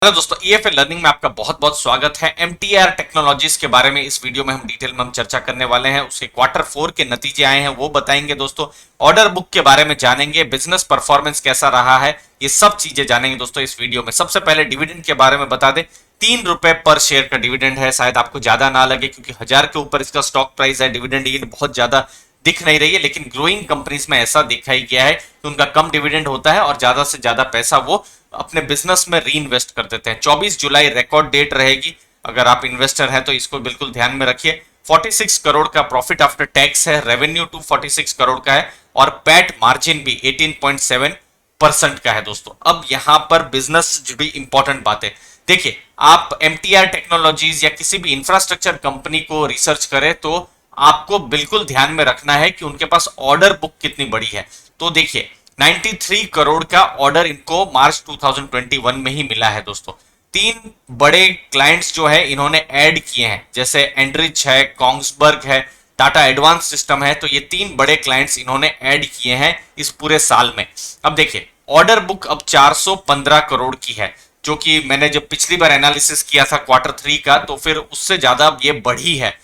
Hello दोस्तों, EFL learning में आपका बहुत बहुत स्वागत है। एमटीआर टेक्नोलॉजीज के बारे में इस वीडियो में हम डिटेल में हम चर्चा करने वाले हैं। उसके क्वार्टर 4 के नतीजे आए हैं वो बताएंगे दोस्तों। ऑर्डर बुक के बारे में जानेंगे, बिजनेस परफॉर्मेंस कैसा रहा है, ये सब चीजें जानेंगे दोस्तों इस वीडियो में। सबसे पहले डिविडेंड के बारे में बता दें, 3 रुपए पर शेयर का डिविडेंड है। शायद आपको ज्यादा ना लगे क्योंकि 1000 के ऊपर इसका स्टॉक प्राइस है। डिविडेंड यील्ड बहुत ज्यादा दिख नहीं रही है, लेकिन ग्रोइंग कंपनीज में ऐसा दिखाई गया है कि उनका कम डिविडेंड होता है और ज्यादा से ज्यादा पैसा वो अपने बिजनेस में री इन्वेस्ट कर देते हैं। 24 जुलाई रिकॉर्ड डेट रहेगी। अगर आप इन्वेस्टर हैं तो इसको बिल्कुल ध्यान में रखिए। 46 करोड़ का प्रॉफिट आफ्टर टैक्स है। रेवेन्यू 246 करोड़ का है और पैट मार्जिन भी 18.7% का है दोस्तों। अब यहां पर बिजनेस से जुड़ी इंपॉर्टेंट बातें देखिए। आप एमटीआर टेक्नोलॉजीज या किसी भी इंफ्रास्ट्रक्चर कंपनी को रिसर्च करें तो आपको बिल्कुल ध्यान में रखना है कि उनके पास ऑर्डर बुक कितनी बड़ी है। तो देखिए 93 करोड़ का ऑर्डर इनको मार्च 2021 में ही मिला है दोस्तों। 3 बड़े क्लाइंट्स जो है इन्होंने ऐड किए हैं, जैसे एंड्रिच है, कोंग्सबर्ग है, टाटा एडवांस सिस्टम है। तो ये 3 बड़े क्लाइंट्स इन्होंने ऐड किए हैं इस पूरे साल में। अब देखिए ऑर्डर बुक अब 415 करोड़ की है, जो कि मैंने जब पिछली बार एनालिसिस किया था क्वार्टर 3 का, तो फिर उससे ज्यादा ये बढ़ी है।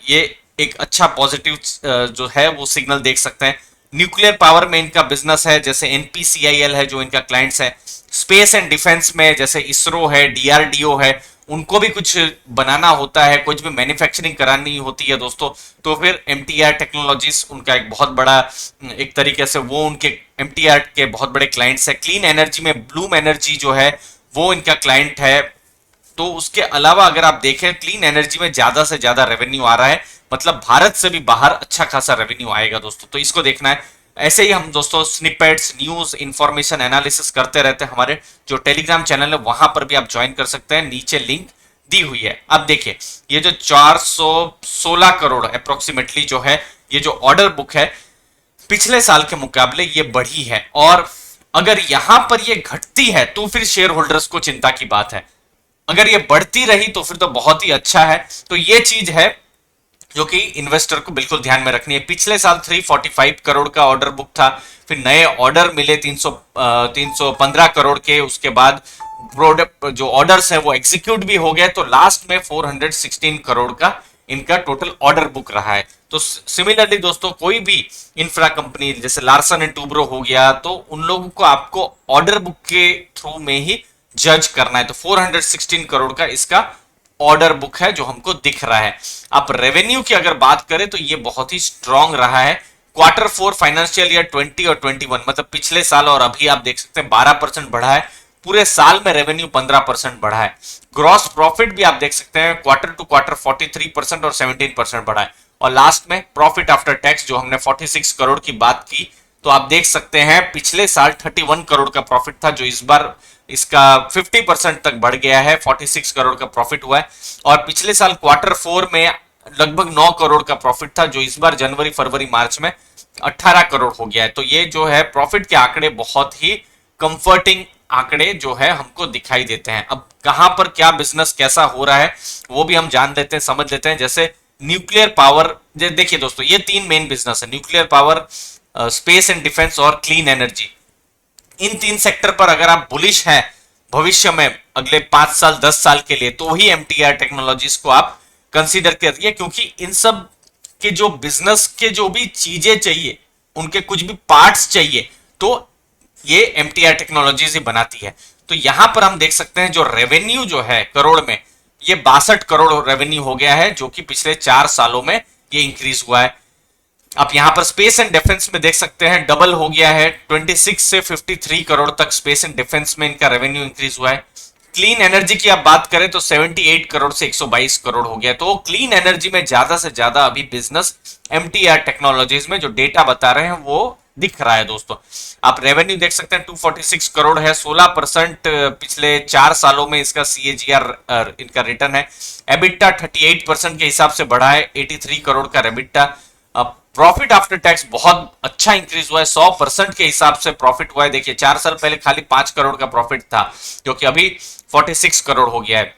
ये एक अच्छा पॉजिटिव जो है वो सिग्नल देख सकते हैं। न्यूक्लियर पावर में इनका बिजनेस है, जैसे एनपीसीआईएल है जो इनका क्लाइंट्स है। स्पेस एंड डिफेंस में जैसे इसरो है, डीआरडीओ है, उनको भी कुछ बनाना होता है, कुछ भी मैन्युफैक्चरिंग करानी होती है दोस्तों। तो फिर एमटीआर टेक्नोलॉजीज उनका एक बहुत बड़ा, एक तरीके से वो उनके एमटीआर के बहुत बड़े क्लाइंट्स है। क्लीन एनर्जी में ब्लूम एनर्जी जो है वो इनका क्लाइंट है। तो उसके अलावा अगर आप देखें क्लीन एनर्जी में ज्यादा से ज्यादा रेवेन्यू आ रहा है, मतलब भारत से भी बाहर अच्छा खासा रेवेन्यू आएगा दोस्तों। तो इसको देखना है। ऐसे ही हम दोस्तों स्निपेट्स, न्यूज, इंफॉर्मेशन एनालिसिस करते रहते हैं। हमारे जो टेलीग्राम चैनल है वहां पर भी आप ज्वाइन कर सकते हैं, नीचे लिंक दी हुई है। अब देखिए ये जो 416 करोड़ अप्रोक्सीमेटली जो है ये जो ऑर्डर बुक है, पिछले साल के मुकाबले ये बढ़ी है। और अगर यहां पर ये घटती है तो फिर शेयर होल्डर्स को चिंता की बात है। अगर ये बढ़ती रही तो फिर तो बहुत ही अच्छा है। तो ये चीज है जो कि इन्वेस्टर को बिल्कुल ध्यान में रखनी है। पिछले साल 345 करोड़ का ऑर्डर बुक था, फिर नए ऑर्डर मिले 315 करोड़ के। उसके बाद प्रोडक्ट जो ऑर्डर्स हैं वो एग्जीक्यूट भी हो गए, तो लास्ट में 416 करोड़ का इनका टोटल ऑर्डर बुक रहा है। तो सिमिलरली दोस्तों कोई भी इंफ्रा कंपनी जैसे लार्सन एंड टूब्रो हो गया, तो उन लोगों को आपको ऑर्डर बुक के थ्रू में ही जज करना है। तो 416 करोड़ का इसका ऑर्डर बुक है जो हमको दिख रहा है। अब रेवेन्यू की अगर बात करें तो ये बहुत ही स्ट्रांग रहा है। क्वार्टर 4 फाइनेंशियल ईयर 20 और 21, मतलब पिछले साल और अभी आप देख सकते हैं 12% बढ़ा है। पूरे साल में रेवेन्यू 15% बढ़ा है। ग्रॉस प्रॉफिट भी आप देख सकते हैं क्वार्टर टू क्वार्टर 43% और 17% बढ़ा है। और लास्ट में प्रॉफिट आफ्टर टैक्स जो हमने 46 करोड़ की बात की, तो आप देख सकते हैं पिछले साल 31 करोड़ का प्रॉफिट था, जो इस बार इसका 50% तक बढ़ गया है। 46 करोड़ का प्रॉफिट हुआ है। और पिछले साल क्वार्टर 4 में लगभग 9 करोड़ का प्रॉफिट था, जो इस बार जनवरी, फरवरी, मार्च में 18 करोड़ हो गया है। तो ये जो है प्रॉफिट के आंकड़े बहुत ही कंफर्टिंग आंकड़े जो है हमको दिखाई देते हैं। अब कहां पर क्या बिजनेस कैसा हो रहा है वो भी हम जान लेते हैं, समझ लेते हैं। जैसे न्यूक्लियर पावर, देखिए दोस्तों ये 3 मेन बिजनेस है, nuclear power, space and defence और क्लीन एनर्जी। इन 3 सेक्टर पर अगर आप बुलिश हैं भविष्य में अगले 5 साल 10 साल के लिए, तो ही एमटीआर टेक्नोलॉजीज को आप कंसीडर करिए। क्योंकि इन सब के जो बिजनेस के जो भी चीजें चाहिए, उनके कुछ भी पार्ट्स चाहिए, तो ये एमटीआर टेक्नोलॉजीज ही बनाती है। तो यहां पर हम देख सकते हैं जो रेवेन्यू जो है करोड़ में, ये 62 करोड़ रेवेन्यू हो गया है, जो कि पिछले 4 सालों में ये इंक्रीज हुआ है। आप यहां पर स्पेस एंड डिफेंस में देख सकते हैं डबल हो गया है, 26 से 53 करोड़ तक स्पेस एंड डिफेंस में इनका रेवेन्यू इंक्रीज हुआ है। क्लीन एनर्जी की आप बात करें तो 78 करोड़ से 122 करोड़ हो गया। तो क्लीन एनर्जी में ज्यादा से ज्यादा अभी बिजनेस एमटीआर टेक्नोलॉजीज में जो डेटा बता रहे हैं वो दिख रहा है दोस्तों। आप रेवेन्यू देख सकते हैं 246 करोड़ है, 16% पिछले 4 सालों में इसका सीएजीआर इनका रिटर्न है। एबिटा 38% के हिसाब से बढ़ा है, 83 करोड़ का एबिटा। प्रॉफिट आफ्टर टैक्स बहुत अच्छा इंक्रीज हुआ है, 100% के हिसाब से प्रॉफिट हुआ है। देखिए 4 साल पहले खाली 5 करोड़ का प्रॉफिट था, जो कि अभी 46 करोड़ हो गया है।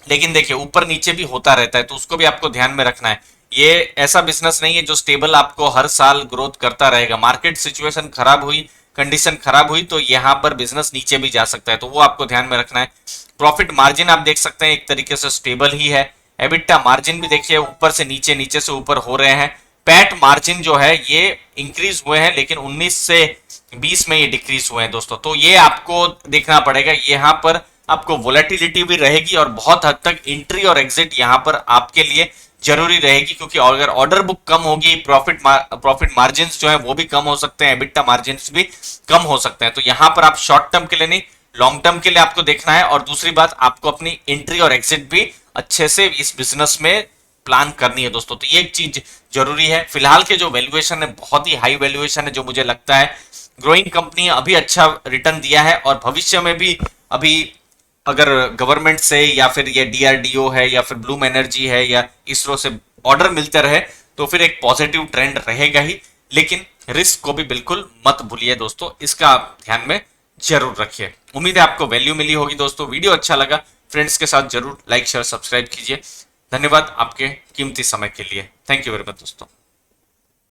लेकिन देखिए ऊपर नीचे भी होता रहता है, तो उसको भी आपको ध्यान में रखना है। ये ऐसा बिजनेस नहीं है जो स्टेबल आपको हर साल ग्रोथ करता रहेगा। मार्केट सिचुएशन खराब हुई, कंडीशन खराब हुई तो यहाँ पर बिजनेस नीचे भी जा सकता है, तो वो आपको ध्यान में रखना है। प्रॉफिट मार्जिन आप देख सकते हैं एक तरीके से स्टेबल ही है। एबिटा मार्जिन भी देखिए ऊपर से नीचे, नीचे से ऊपर हो रहे हैं। पैट मार्जिन जो है ये इंक्रीज हुए हैं, लेकिन 19 से 20 में ये डिक्रीज हुए हैं दोस्तों, तो ये आपको देखना पड़ेगा। यहाँ पर आपको वोलेटिलिटी भी रहेगी और बहुत हद तक एंट्री और एग्जिट यहाँ पर आपके लिए जरूरी रहेगी, क्योंकि अगर ऑर्डर बुक कम होगी, प्रॉफिट मार्जिन जो है वो भी कम हो सकते हैं, एबिटा मार्जिन भी कम हो सकते हैं। तो यहाँ पर आप शॉर्ट टर्म के लिए नहीं, लॉन्ग टर्म के लिए आपको देखना है। और दूसरी बात, आपको अपनी एंट्री और एग्जिट भी अच्छे से इस बिजनेस में प्लान करनी है दोस्तों, तो ये एक चीज जरूरी है। फिलहाल के जो वैल्यूएशन है बहुत ही हाई वैल्यूएशन है, जो मुझे लगता है ग्रोइंग कंपनी अभी अच्छा रिटर्न दिया है और भविष्य में भी अभी अगर गवर्नमेंट से या फिर ये डीआरडीओ है या फिर ब्लूम एनर्जी है या इसरो से ऑर्डर मिलते रहे तो फिर एक पॉजिटिव ट्रेंड रहेगा ही। लेकिन रिस्क को भी बिल्कुल मत भूलिए दोस्तों, इसका आप ध्यान में जरूर रखिए। उम्मीद है आपको वैल्यू मिली होगी दोस्तों। वीडियो अच्छा लगा फ्रेंड्स के साथ जरूर लाइक शेयर सब्सक्राइब कीजिए। धन्यवाद आपके कीमती समय के लिए। थैंक यू वेरी मच दोस्तों।